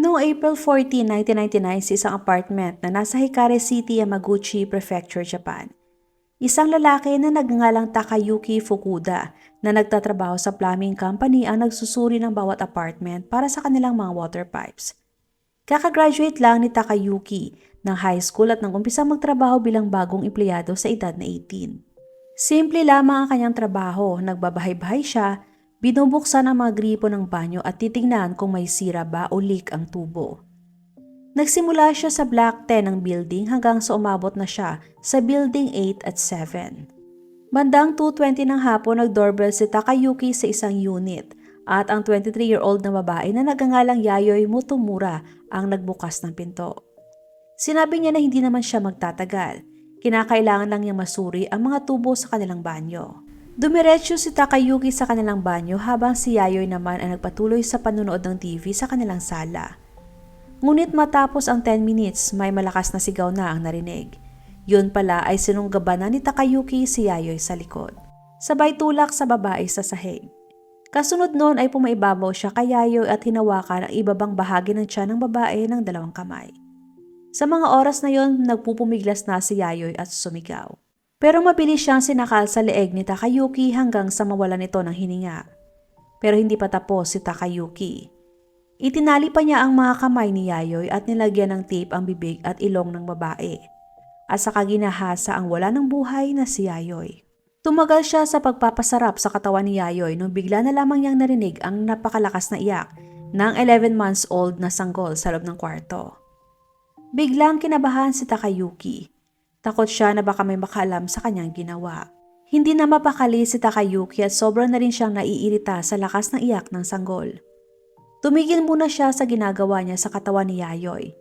Noong April 14, 1999 sa isang apartment na nasa Hikari City, Yamaguchi Prefecture, Japan. Isang lalaki na nagngangalang Takayuki Fukuda na nagtatrabaho sa plumbing company ang nagsusuri ng bawat apartment para sa kanilang mga water pipes. Kakagraduate lang ni Takayuki ng high school at nang umpisang magtrabaho bilang bagong empleyado sa edad na 18. Simple lamang ang kanyang trabaho, nagbabahay-bahay siya, binubuksan ang mga gripo ng banyo at titingnan kung may sira ba o leak ang tubo. Nagsimula siya sa Block 10 ng building hanggang sa umabot na siya sa Building 8 at 7. Bandang 2:20 ng hapon nag-doorbell si Takayuki sa isang unit at ang 23-year-old na babae na nagngangalang Yayoi Motomura ang nagbukas ng pinto. Sinabi niya na hindi naman siya magtatagal. Kinakailangan lang niyang masuri ang mga tubo sa kanilang banyo. Dumiretso si Takayuki sa kanilang banyo habang si Yayoi naman ay nagpatuloy sa panunood ng TV sa kanilang sala. Ngunit matapos ang 10 minutes, may malakas na sigaw na ang narinig. Yun pala ay sinunggaban na ni Takayuki si Yayoi sa likod. Sabay tulak sa babae sa sahig. Kasunod noon ay pumaibabaw siya kay Yayoi at hinawakan ang ibabang bahagi ng tiyan ng babae ng dalawang kamay. Sa mga oras na yon, nagpupumiglas na si Yayoi at sumigaw. Pero mabilis siyang sinakal sa leeg ni Takayuki hanggang sa mawalan ito ng hininga. Pero hindi pa tapos si Takayuki. Itinali pa niya ang mga kamay ni Yayoi at nilagyan ng tape ang bibig at ilong ng babae. At saka ginahasa ang wala ng buhay na si Yayoi. Tumagal siya sa pagpapasarap sa katawan ni Yayoi nung bigla na lamang niyang narinig ang napakalakas na iyak ng 11 months old na sanggol sa loob ng kwarto. Biglang kinabahan si Takayuki. Takot siya na baka may makaalam sa kanyang ginawa. Hindi na mapakali si Takayuki at sobra na rin siyang naiirita sa lakas ng iyak ng sanggol. Tumigil muna siya sa ginagawa niya sa katawan ni Yayoi.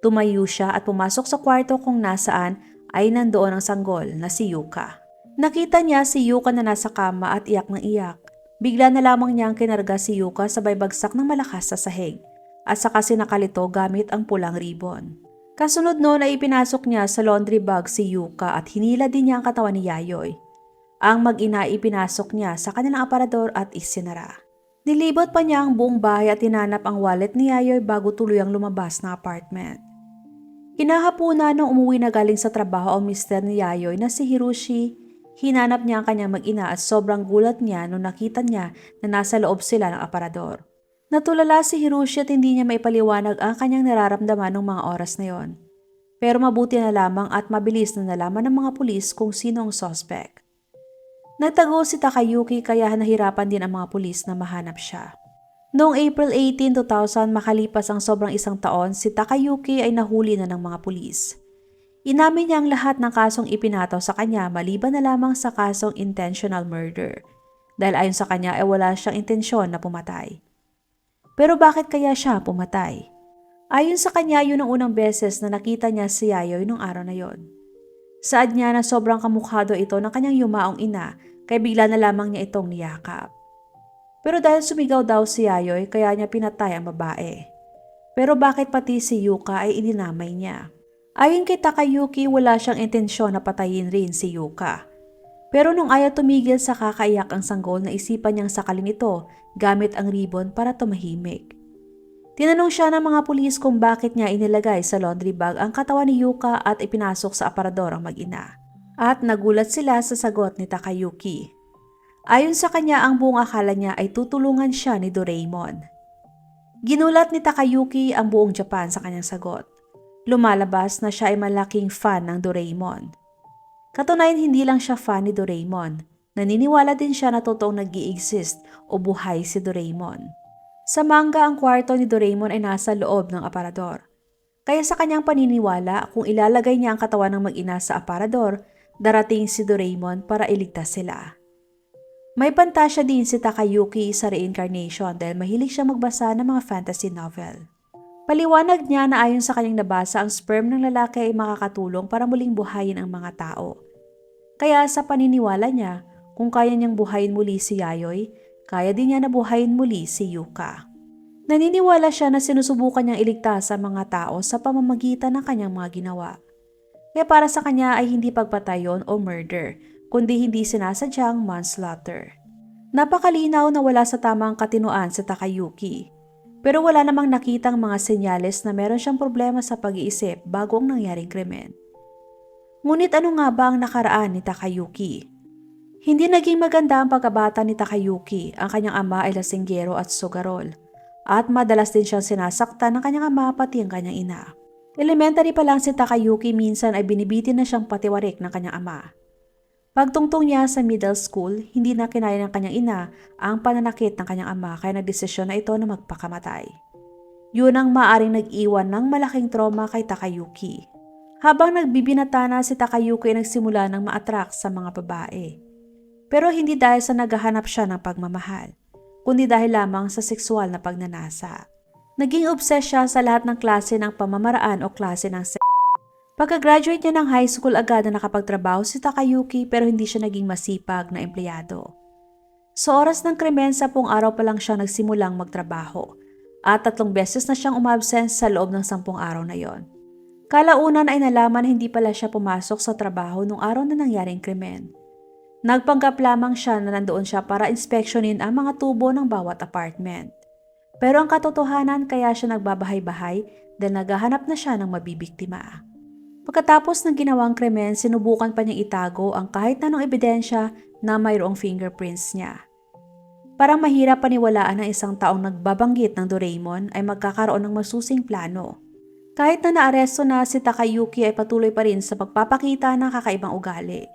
Tumayo siya at pumasok sa kwarto kung nasaan ay nandoon ang sanggol na si Yuka. Nakita niya si Yuka na nasa kama at iyak ng iyak. Bigla na lamang niyang kinarga si Yuka sabay bagsak ng malakas sa sahig at saka sinakalito gamit ang pulang ribbon. Kasunod noon ay ipinasok niya sa laundry bag si Yuka at hinila din niya ang katawan ni Yayoi. Ang mag-ina ipinasok niya sa kanilang aparador at isinara. Nilibot pa niya ang buong bahay at hinanap ang wallet ni Yayoi bago tuluyang lumabas ng apartment. Kinahapunan nung umuwi na galing sa trabaho ang mister ni Yayoi na si Hiroshi, hinanap niya ang kanyang mag-ina at sobrang gulat niya nung nakita niya na nasa loob sila ng aparador. Natulala si Hiroshi at hindi niya maipaliwanag ang kanyang nararamdaman ng mga oras na yon. Pero mabuti na lamang at mabilis na nalaman ng mga pulis kung sino ang suspect. Nagtago si Takayuki kaya nahirapan din ang mga pulis na mahanap siya. Noong April 18, 2000 makalipas ang sobrang isang taon, si Takayuki ay nahuli na ng mga pulis. Inamin niya ang lahat ng kasong ipinataw sa kanya maliban na lamang sa kasong intentional murder. Dahil ayon sa kanya ay wala siyang intensyon na pumatay. Pero bakit kaya siya pumatay? Ayon sa kanya yun ang unang beses na nakita niya si Yayoi nung araw na yon. Saad niya na sobrang kamukhado ito ng kanyang yumaong ina kaya bigla na lamang niya itong niyakap. Pero dahil sumigaw daw si Yayoi kaya niya pinatay ang babae. Pero bakit pati si Yuka ay idinamay niya? Ayon kay Takayuki wala siyang intensyon na patayin rin si Yuka. Pero nung ayaw tumigil sa kakaiyak ang sanggol naisipan niyang sakalin ito gamit ang ribbon para tumahimik. Tinanong siya ng mga pulis kung bakit niya inilagay sa laundry bag ang katawan ni Yuka at ipinasok sa aparador ang mag-ina. At nagulat sila sa sagot ni Takayuki. Ayon sa kanya ang buong akala niya ay tutulungan siya ni Doraemon. Ginulat ni Takayuki ang buong Japan sa kanyang sagot. Lumalabas na siya ay malaking fan ng Doraemon. Katunayan hindi lang siya fan ni Doraemon. Naniniwala din siya na totoong nag-i-exist o buhay si Doraemon. Sa manga, ang kwarto ni Doraemon ay nasa loob ng aparador. Kaya sa kanyang paniniwala, kung ilalagay niya ang katawan ng mag-ina sa aparador, darating si Doraemon para iligtas sila. May pantasya din si Takayuki sa reincarnation dahil mahilig siya magbasa ng mga fantasy novel. Paliwanag niya na ayon sa kanyang nabasa, ang sperm ng lalaki ay makakatulong para muling buhayin ang mga tao. Kaya sa paniniwala niya, kung kaya niyang buhayin muli si Yayoi, kaya din niya na buhayin muli si Yuka. Naniniwala siya na sinusubukan niyang iligtas ang mga tao sa pamamagitan ng kanyang mga ginawa. Kaya para sa kanya ay hindi pagpatay yun o murder, kundi hindi sinasadyang manslaughter. Napakalinaw na wala sa tamang katinuan si Takayuki. Pero wala namang nakitang mga senyales na meron siyang problema sa pag-iisip bago ang nangyaring krimen. Ngunit ano nga ba ang nakaraan ni Takayuki? Hindi naging maganda ang pagkabata ni Takayuki. Ang kanyang ama ay lasinggero at sugarol. At madalas din siyang sinasaktan ng kanyang ama pati ang kanyang ina. Elementary pa lang si Takayuki, minsan ay binibitin na siyang patiwarik ng kanyang ama. Pagtungtong niya sa middle school, hindi na kinaya ng kanyang ina ang pananakit ng kanyang ama kaya nagdesisyon na ito na magpakamatay. Yun ang maaring nag-iwan ng malaking trauma kay Takayuki. Habang nagbibinata na si Takayuki ay nagsimula ng ma-attract sa mga babae. Pero hindi dahil sa naghahanap siya ng pagmamahal, kundi dahil lamang sa sexual na pagnanasa. Naging obsessed siya sa lahat ng klase ng pamamaraan o klase ng sex. Pagka-graduate niya ng high school, agad na nakapagtrabaho si Takayuki pero hindi siya naging masipag na empleyado. Sa oras ng krimen, 10 araw pa lang siya nagsimulang magtrabaho at 3 beses na siyang umabsent sa loob ng 10 araw na yon. Kalaunan ay nalaman hindi pala siya pumasok sa trabaho nung araw na nangyaring krimen. Nagpanggap lamang siya na nandoon siya para inspeksyonin ang mga tubo ng bawat apartment. Pero ang katotohanan, kaya siya nagbabahay-bahay dahil naghahanap na siya ng mabibiktima. Pagkatapos ng ginawang krimen, sinubukan pa niyang itago ang kahit anong ebidensya na mayroong fingerprints niya. Parang mahirap paniwalaan ng isang taong nagbabanggit ng Doraemon ay magkakaroon ng masusing plano. Kahit na naaresto na, si Takayuki ay patuloy pa rin sa pagpapakita ng kakaibang ugali.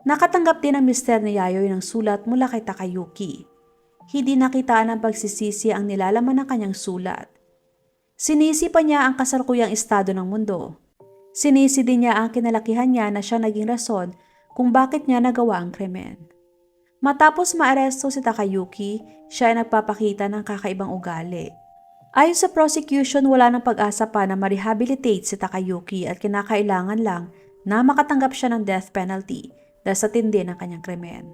Nakatanggap din ang mister ni Yayoy ng sulat mula kay Takayuki. Hindi nakitaan ng pagsisisi ang nilalaman ng kanyang sulat. Sinisi pa niya ang kasalukuyang estado ng mundo. Sinisi din niya ang kinalakihan niya na siya naging rason kung bakit niya nagawa ang krimen. Matapos maaresto si Takayuki, siya ay nagpapakita ng kakaibang ugali. Ayon sa prosecution, wala ng pag-asa pa na ma-rehabilitate si Takayuki at kinakailangan lang na makatanggap siya ng death penalty dahil sa tindi ng kanyang krimen.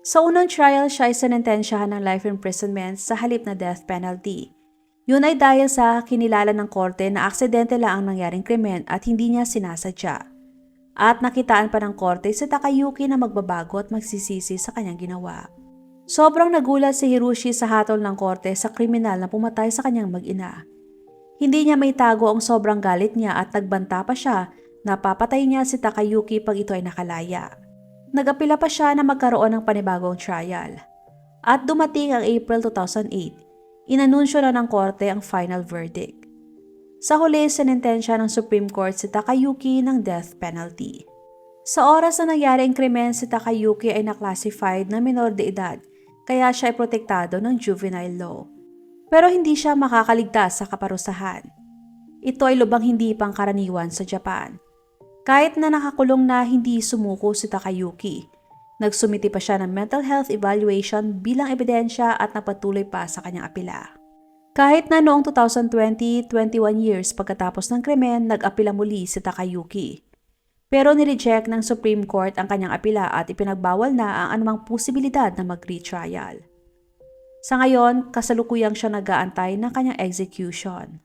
Sa unang trial, siya ay sinentensyahan ng life imprisonment sa halip na death penalty. Yun ay dahil sa kinilala ng korte na aksidente lang ang nangyaring krimen at hindi niya sinasadya. At nakitaan pa ng korte si Takayuki na magbabago at magsisisi sa kanyang ginawa. Sobrang nagulat si Hiroshi sa hatol ng korte sa kriminal na pumatay sa kanyang mag-ina. Hindi niya maitago ang sobrang galit niya at nagbanta pa siya na papatay niya si Takayuki pag ito ay nakalaya. Nag-apila pa siya na magkaroon ng panibagong trial. At dumating ang April 2008, inanunsyo na ng korte ang final verdict. Sa huli, sinentensya ng Supreme Court si Takayuki ng death penalty. Sa oras na nangyari ang krimen, si Takayuki ay na-classified na minor de edad, kaya siya ay protektado ng juvenile law. Pero hindi siya makakaligtas sa kaparusahan. Ito ay lubang hindi pangkaraniwan sa Japan. Kahit na nakakulong na, hindi sumuko si Takayuki. Nagsumiti pa siya ng mental health evaluation bilang ebidensya at napatuloy pa sa kanyang apila. Kahit na noong 2020, 21 years pagkatapos ng krimen, nag-apila muli si Takayuki. Pero nireject ng Supreme Court ang kanyang apila at ipinagbawal na ang anumang posibilidad na mag-retrial. Sa ngayon, kasalukuyang siya nag-aantay ng kanyang execution.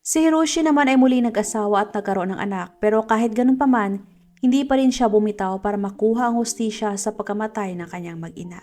Si Hiroshi naman ay muli nag-asawa at nagkaroon ng anak, pero kahit ganun pa man, hindi pa rin siya bumitaw para makuha ang hustisya sa pagkamatay ng kanyang mag-ina.